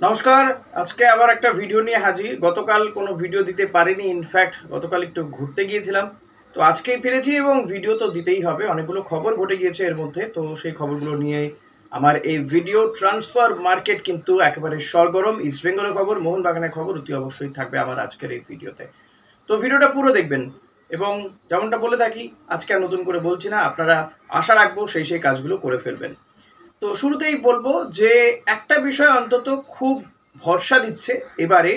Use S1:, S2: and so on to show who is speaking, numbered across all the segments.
S1: নমস্কার। আজকে আবার একটা ভিডিও নিয়ে হাজির। গতকাল কোনো ভিডিও দিতে পারিনি, ইনফ্যাক্ট গতকাল একটু ঘুরতে গিয়েছিলাম। তো আজকেই ফিরেছি এবং ভিডিও তো দিতেই হবে। অনেকগুলো খবর ঘটে গিয়েছে এর মধ্যে, তো সেই খবরগুলো নিয়ে আমার এই ভিডিও। ট্রান্সফার মার্কেট কিন্তু একেবারে সরগরম। ইস্টবেঙ্গলের খবর, মোহনবাগানের খবর অতি অবশ্যই থাকবে আমার আজকের এই ভিডিওতে। তো ভিডিওটা পুরো দেখবেন এবং যেমনটা বলে থাকি, আজকে আর নতুন করে বলছি না, আপনারা আশা রাখবো সেই কাজগুলো করে ফেলবেন। তো শুরুতেই বলবো যে একটা বিষয় অন্তত খুব ভরসা দিচ্ছে এবারে,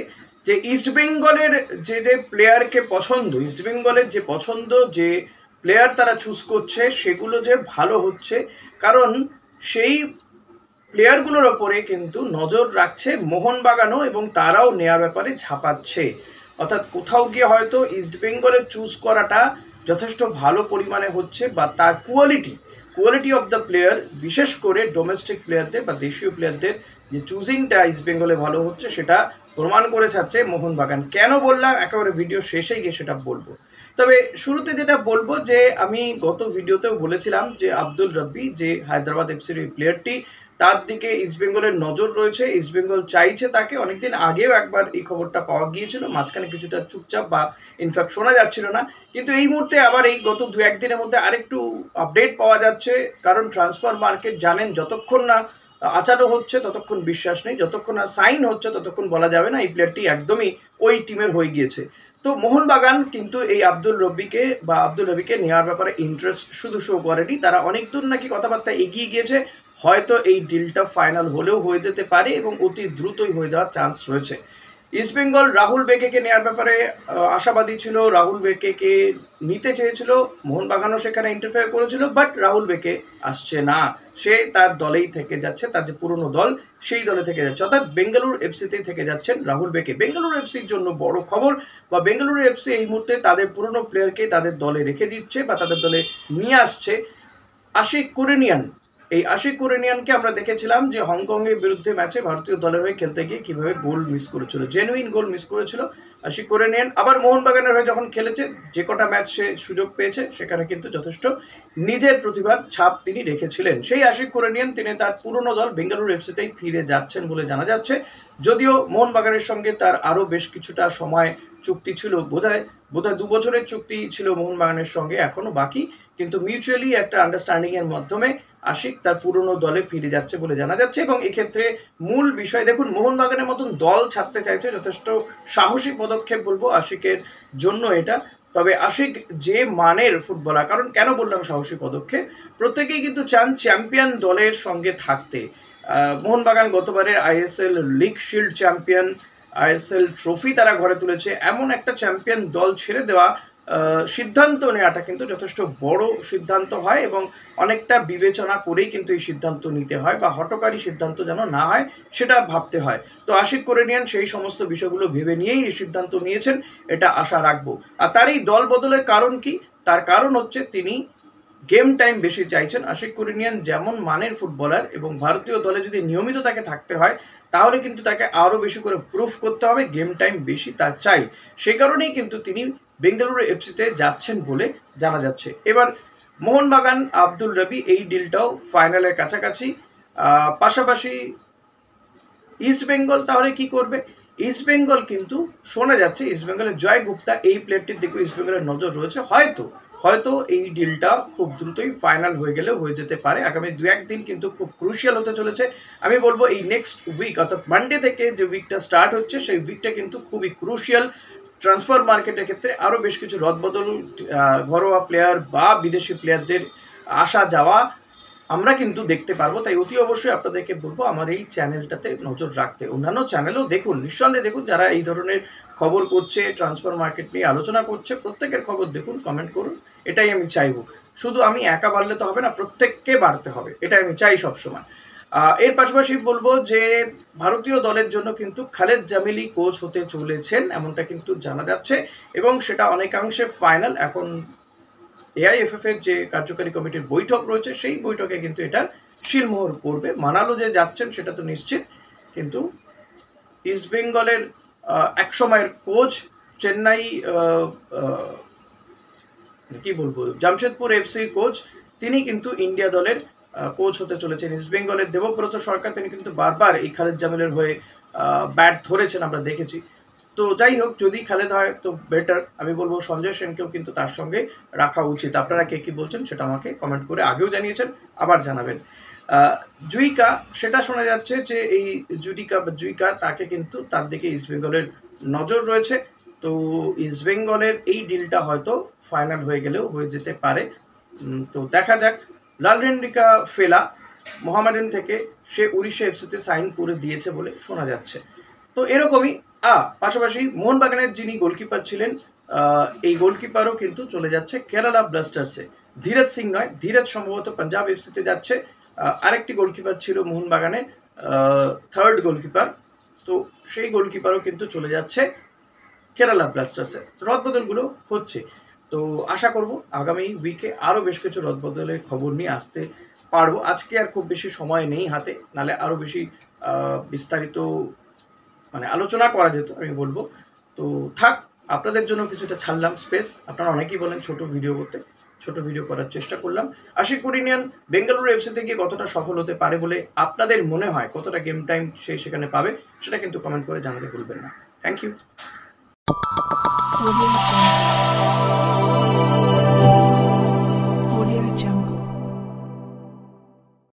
S1: যে ইস্টবেঙ্গলের যে প্লেয়ারকে পছন্দ, ইস্টবেঙ্গলের যে পছন্দ, যে প্লেয়ার তারা চুজ করছে সেগুলো যে ভালো হচ্ছে। কারণ সেই প্লেয়ারগুলোর ওপরে কিন্তু নজর রাখছে মোহনবাগানও এবং তারাও নেওয়ার ব্যাপারে ঝাঁপাচ্ছে। অর্থাৎ কোথাও গিয়ে হয়তো ইস্টবেঙ্গলের চুজ করাটা যথেষ্ট ভালো পরিমাণে হচ্ছে, বা তার কোয়ালিটি অফ দ্য প্লেয়ার, বিশেষ করে ডোমেস্টিক প্লেয়ারদের বা দেশীয় প্লেয়ারদের যে চুজিংটা ইস্টবেঙ্গলে ভালো হচ্ছে সেটা প্রমাণ করে ছাড়ছে মোহনবাগান। কেন বললাম একেবারে ভিডিও শেষে গিয়ে সেটা বলবো। তবে শুরুতে যেটা বলবো, যে আমি গত ভিডিওতেও বলেছিলাম যে আব্দুল রব্বি, যে হায়দ্রাবাদ এফসির এই প্লেয়ারটি, তার দিকে ইস্টবেঙ্গলের নজর রয়েছে। ইস্টবেঙ্গল চাইছে তাকে। অনেকদিন আগেও একবার এই খবরটা পাওয়া গিয়েছিল, মাঝখানে কিছুটা চুপচাপ বা ইনফ্যাক্ট শোনা যাচ্ছিল না। কিন্তু এই মুহূর্তে আবার এই গত দু একদিনের মধ্যে আরেকটু আপডেট পাওয়া যাচ্ছে। কারণ ট্রান্সফার মার্কেট জানেন, যতক্ষণ না আচানো হচ্ছে ততক্ষণ বিশ্বাস নেই, যতক্ষণ না সাইন হচ্ছে ততক্ষণ বলা যাবে না এই প্লেয়ারটি একদমই ওই টিমের হয়ে গিয়েছে। তো মোহনবাগান কিন্তু এই আব্দুল রবিকে নেওয়ার ব্যাপারে ইন্টারেস্ট শুধু শো করেনি, তারা অনেক দূর নাকি কথাবার্তা এগিয়ে গিয়েছে। হয়তো এই ডিলটা ফাইনাল হলেও হয়ে যেতে পারে এবং অতি দ্রুতই হয়ে যাওয়ার চান্স রয়েছে। ইস্টবেঙ্গল রাহুল বেকেকে নেওয়ার ব্যাপারে আশাবাদী ছিল, রাহুল বেকেকে নিতে চেয়েছিল, মোহনবাগানও সেখানে ইন্টারফেয়ার করেছিল, বাট রাহুল বেকে আসছে না। সে তার দলেই থেকে যাচ্ছে, তার যে পুরনো দল সেই দলে থেকে যাচ্ছে, অর্থাৎ বেঙ্গালুরু এফসিতেই থেকে যাচ্ছেন রাহুল বেকে। বেঙ্গালুরু এফসির জন্য বড় খবর, বা বেঙ্গালুরু এফসি এই মুহূর্তে তাদের পুরনো প্লেয়ারকে তাদের দলে রেখে দিচ্ছে বা তাদের দলে নিয়ে আসছে। আশিক কুরেনিয়ান, এই আশিক কুরেনিয়ানকে আমরা দেখেছিলাম যে হংকংয়ের বিরুদ্ধে ম্যাচে ভারতীয় দলের হয়ে খেলতে গিয়ে কিভাবে গোল মিস করেছিল, জেনুইন গোল মিস করেছিল আশিক কুরেনিয়ান। আবার মোহনবাগানের হয়ে যখন খেলেছে, যে কটা ম্যাচ সে সুযোগ পেয়েছে সেখানে কিন্তু যথেষ্ট নিজের প্রতিভার ছাপ তিনি রেখেছিলেন। সেই আশিক কুরেনিয়ান তিনি তার পুরনো দল বেঙ্গালুরু এফসিতেই ফিরে যাচ্ছেন বলে জানা যাচ্ছে। যদিও মোহনবাগানের সঙ্গে তার আরও বেশ কিছুটা সময় চুক্তি ছিল, বোধহয় 2 বছরের চুক্তি ছিল মোহনবাগানের সঙ্গে, এখনো বাকি। কিন্তু মিউচুয়ালি একটা আন্ডারস্ট্যান্ডিং এর মাধ্যমে আশিক তার পুরনো দলে ফিরে যাচ্ছে বলে জানা যাচ্ছে। এবং এক্ষেত্রে মূল বিষয় দেখুন, মোহনবাগানের মতন দল ছাড়তে চাইছে, যথেষ্ট সাহসী পদক্ষেপ বলবো আশিকের জন্য এটা। তবে আশিক যে মানের ফুটবলার, কারণ কেন বললাম সাহসী পদক্ষেপ, প্রত্যেকেই কিন্তু চান চ্যাম্পিয়ন দলের সঙ্গে থাকতে। মোহনবাগান গতবারের ISL league shield champion, ISL trophy তারা ঘরে তুলেছে, এমন একটা চ্যাম্পিয়ন দল ছেড়ে দেওয়া সিদ্ধান্ত নেওয়াটা কিন্তু যথেষ্ট বড় সিদ্ধান্ত হয় এবং অনেকটা বিবেচনা করেই কিন্তু এই সিদ্ধান্ত নিতে হয়, বা হঠকারী সিদ্ধান্ত যেন না হয় সেটা ভাবতে হয়। তো আশিক কুরেনিয়ান সেই সমস্ত বিষয়গুলো ভেবে নিয়েই এই সিদ্ধান্ত নিয়েছেন, এটা আশা রাখবো। আর তার এই দল বদলের কারণ কি? তার কারণ হচ্ছে তিনি গেম টাইম বেশি চাইছেন। আশিক কুরেনিয়ান যেমন মানের ফুটবলার, এবং ভারতীয় দলে যদি নিয়মিত তাকে থাকতে হয় তাহলে কিন্তু তাকে আরও বেশি করে প্রুফ করতে হবে, গেম টাইম বেশি তার চাই। সেই কারণেই কিন্তু তিনি বেঙ্গালুরু এফসিতে যাচ্ছেন বলে জানা যাচ্ছে। এবার মোহনবাগান আব্দুল রবি এই ডিলটাও ফাইনালের কাছাকাছি। পাশাপাশি ইস্টবেঙ্গল তাহলে কি করবে? ইস্টবেঙ্গল কিন্তু শোনা যাচ্ছে ইস্টবেঙ্গলের জয় গুপ্তা এই প্লেয়ারটির দিকে ইস্টবেঙ্গলের নজর রয়েছে। হয়তো এই ডিলটা খুব দ্রুতই ফাইনাল হয়ে গেলেও হয়ে যেতে পারে। আগামী 2-1 দিন কিন্তু খুব ক্রুশিয়াল হতে চলেছে। আমি বলবো এই নেক্সট উইক, অর্থাৎ মানডে থেকে যে উইকটা স্টার্ট হচ্ছে সেই উইকটা কিন্তু খুবই ক্রুশিয়াল ট্রান্সফার মার্কেটের ক্ষেত্রে। আরও বেশ কিছু রদবদল, ঘরোয়া প্লেয়ার বা বিদেশি প্লেয়ারদের আসা যাওয়া আমরা কিন্তু দেখতে পারবো। তাই অতি অবশ্যই আপনাদেরকে বলবো আমার এই চ্যানেলটাতে নজর রাখতে। অন্যান্য চ্যানেলও দেখুন, নিঃসন্দেহে দেখুন, যারা এই ধরনের খবর করছে, ট্রান্সফার মার্কেট নিয়ে আলোচনা করছে, প্রত্যেকের খবর দেখুন, কমেন্ট করুন। এটাই আমি চাইবো। শুধু আমি একা বাড়লে তো হবে না, প্রত্যেককে বাড়তে হবে, এটাই আমি চাই সবসময়। এর পাশাপাশি বলবো যে ভারতীয় দলের জন্য কিন্তু খালেদ জামিলি কোচ হতে চলেছেন, এমনটা কিন্তু জানা যাচ্ছে, এবং সেটা অনেকাংশে ফাইনাল। এখন এআইএফএফ এর যে কার্যকারী কমিটির বৈঠক রয়েছে সেই বৈঠকে কিন্তু এটার শিলমোহর পড়বে। মানালো যে যাচ্ছেন সেটা তো নিশ্চিত, কিন্তু ইস্টবেঙ্গলের এক সময়ের কোচ, চেন্নাই কি বলবো, জামশেদপুর এফসির কোচ, তিনি কিন্তু ইন্ডিয়া দলের কোচ হতে চলেছেন। ইস্টবেঙ্গলের দেবব্রত সরকার, তিনি কিন্তু বারবার এই খালেদ জামিলের হয়ে ব্যাট ধরেছেন আমরা দেখেছি। তো যাই হোক, যদি খালেদ হয় তো বেটার। আমি বলবো সঞ্জয় সেনকেও কিন্তু তার সঙ্গে রাখা উচিত। আপনারা কে কি বলছেন সেটা আমাকে কমেন্ট করে আগেও জানিয়েছেন, আবার জানাবেন। জুইকা, সেটা শোনা যাচ্ছে যে এই জুইকা তাকে কিন্তু তার দিকে ইস্টবেঙ্গলের নজর রয়েছে। তো ইস্টবেঙ্গলের এই ডিলটা হয়তো ফাইনাল হয়ে গেলেও হয়ে যেতে পারে। তো দেখা যাক। লালরেনরিকা ফেলা মোহামেডান থেকে সে উড়িষ্যা এফসিতে সাইন করে দিয়েছে বলে শোনা যাচ্ছে। তো এরকমই পাশাপাশি মোহনবাগানের যিনি গোলকিপার ছিলেন, এই গোলকিপারও কিন্তু চলে যাচ্ছে কেরালা ব্লাস্টার্সে। ধীরজ সিং নয়, ধীরজ সম্ভবত পাঞ্জাব এফসিতে যাচ্ছে। আরেকটি গোলকিপার ছিল মোহনবাগানের, থার্ড গোলকিপার, তো সেই গোলকিপারও কিন্তু চলে যাচ্ছে কেরালা ব্লাস্টার্সে। রদবদলগুলো হচ্ছে। তো আশা করব আগামী উইকে আরও বেশ কিছু রদবদলের খবর নিয়ে আসতে পারবো। আজকে আর খুব বেশি সময় নেই হাতে, নাহলে আরও বেশি বিস্তারিত মানে আলোচনা করা যেত আমি বলবো। তো থাক, আপনাদের জন্য কিছুটা ছাড়লাম স্পেস। আপনারা অনেকেই বলেন ছোট ভিডিও করতে, ছোট ভিডিও করার চেষ্টা করলাম। আশিকুর ইউনিয়ন বেঙ্গালুরু এফসিতে গিয়ে কতটা সফল হতে পারে বলে আপনাদের মনে হয়, কতটা গেম টাইম সে সেখানে পাবে, সেটা কিন্তু কমেন্ট করে জানাতে ভুলবেন না। Thank you.